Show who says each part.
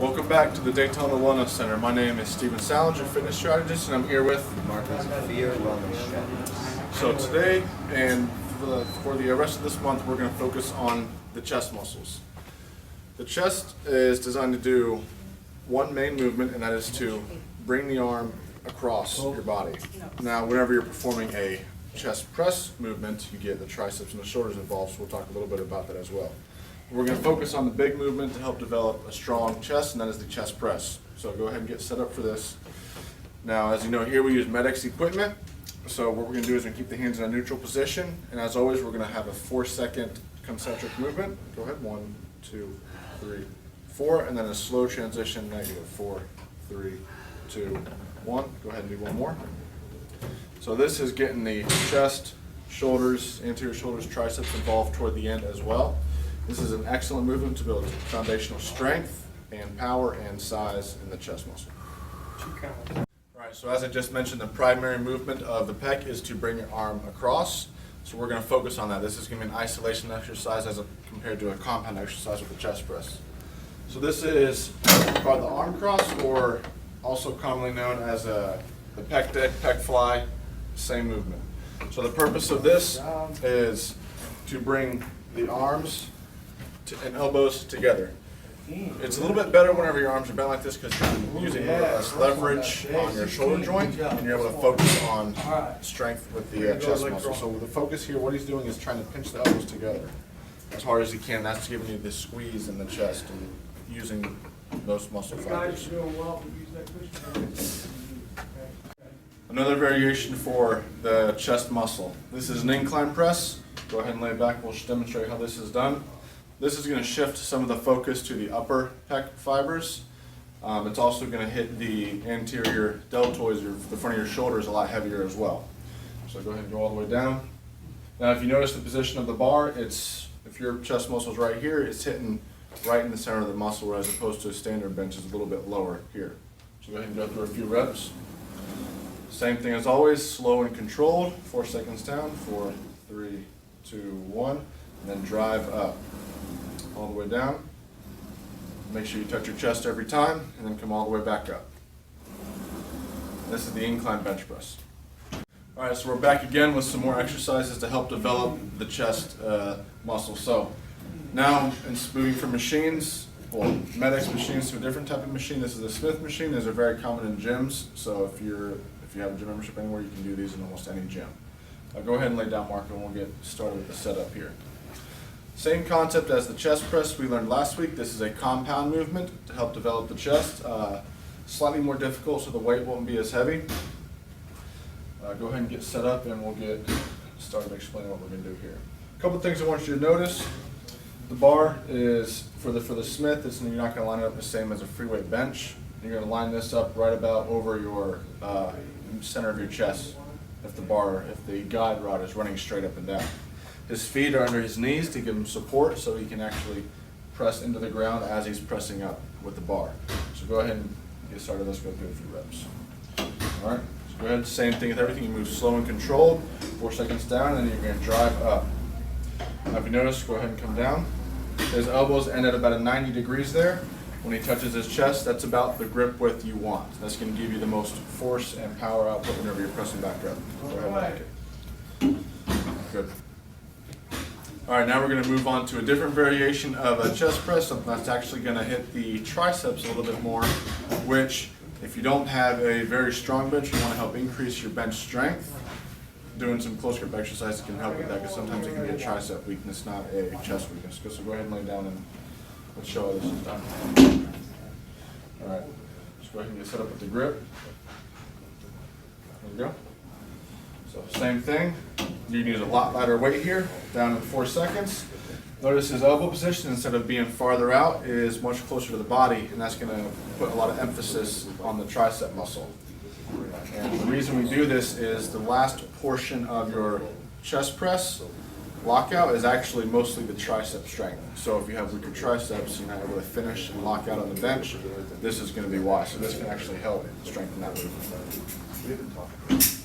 Speaker 1: Welcome back to the Daytona Wellness Center. My name is Steven Salinger, fitness strategist, and I'm here with
Speaker 2: Marcus Fear Wellness Strategist.
Speaker 1: So today and for the rest of this month, we're going to focus on the chest muscles. The chest is designed to do one main movement, and that is to bring the arm across your body. Now, whenever you're performing a chest press movement, you get the triceps and the shoulders involved, so we'll talk a little bit about that as well. We're going to focus on the big movement to help develop a strong chest, and that is the chest press. So go ahead and get set up for this. Now, as you know, here we use Med-X equipment. So what we're going to do is we're going to keep the hands in a neutral position, and as always, we're going to have a 4-second concentric movement. Go ahead, 1, 2, 3, 4, and then a slow transition, negative 4, 3, 2, 1. Go ahead and do one more. So this is getting the chest, shoulders, anterior shoulders, triceps involved toward the end as well. This is an excellent movement to build foundational strength and power and size in the chest muscle. All right, so as I just mentioned, the primary movement of the pec is to bring your arm across. So we're going to focus on that. This is going to be an isolation exercise compared to a compound exercise with the chest press. So this is called the arm cross, or also commonly known as the pec deck, pec fly, same movement. So the purpose of this is to bring the arms and elbows together. It's a little bit better whenever your arms are bent like this because you're using a little less leverage on your shoulder joint, and you're able to focus on strength with the chest muscle. So with the focus here, what he's doing is trying to pinch the elbows together as hard as he can. That's giving you this squeeze in the chest and using those muscle fibers. Another variation for the chest muscle. This is an incline press. Go ahead and lay it back. We'll demonstrate how this is done. This is going to shift some of the focus to the upper pec fibers. It's also going to hit the anterior deltoids, or the front of your shoulders, a lot heavier as well. So go ahead and go all the way down. Now, if you notice the position of the bar, if your chest muscle is right here, it's hitting right in the center of the muscle, as opposed to a standard bench is a little bit lower here. So go ahead and go through a few reps. Same thing as always, slow and controlled. 4 seconds down. 4, 3, 2, 1, and then drive up. All the way down. Make sure you touch your chest every time, and then come all the way back up. This is the incline bench press. All right, so we're back again with some more exercises to help develop the chest muscle. So now, moving from machines, well, Med-X machines to a different type of machine. This is a Smith machine. These are very common in gyms. So if you have a gym membership anywhere, you can do these in almost any gym. Go ahead and lay down, Marco, and we'll get started with the setup here. Same concept as the chest press we learned last week. This is a compound movement to help develop the chest. Slightly more difficult, so the weight won't be as heavy. Go ahead and get set up, and we'll get started explaining what we're going to do here. A couple things I want you to notice. The bar is, for the Smith, you're not going to line it up the same as a free weight bench. You're going to line this up right about over your center of your chest if the guide rod is running straight up and down. His feet are under his knees to give him support so he can actually press into the ground as he's pressing up with the bar. So go ahead and get started. Let's go through a few reps. All right, so go ahead, same thing with everything. You move slow and controlled, 4 seconds down, and then you're going to drive up. Now if you notice, go ahead and come down. His elbows end at about 90 degrees there. When he touches his chest, that's about the grip width you want. That's going to give you the most force and power output whenever you're pressing back up. Go ahead and take it. Good. All right, now we're going to move on to a different variation of a chest press, something that's actually going to hit the triceps a little bit more, which if you don't have a very strong bench, you want to help increase your bench strength. Doing some close grip exercises can help with that, because sometimes it can be a tricep weakness, not a chest weakness. So go ahead and lay down and let's show how this is done. All right, just go ahead and get set up with the grip. There we go. So same thing, you can use a lot lighter weight here, down in 4 seconds. Notice his elbow position, instead of being farther out, is much closer to the body, and that's going to put a lot of emphasis on the tricep muscle. And the reason we do this is the last portion of your chest press lockout is actually mostly the tricep strength. So if you have weaker triceps, you're not able to finish and lock out on the bench, this is going to be why. So this can actually help strengthen that movement.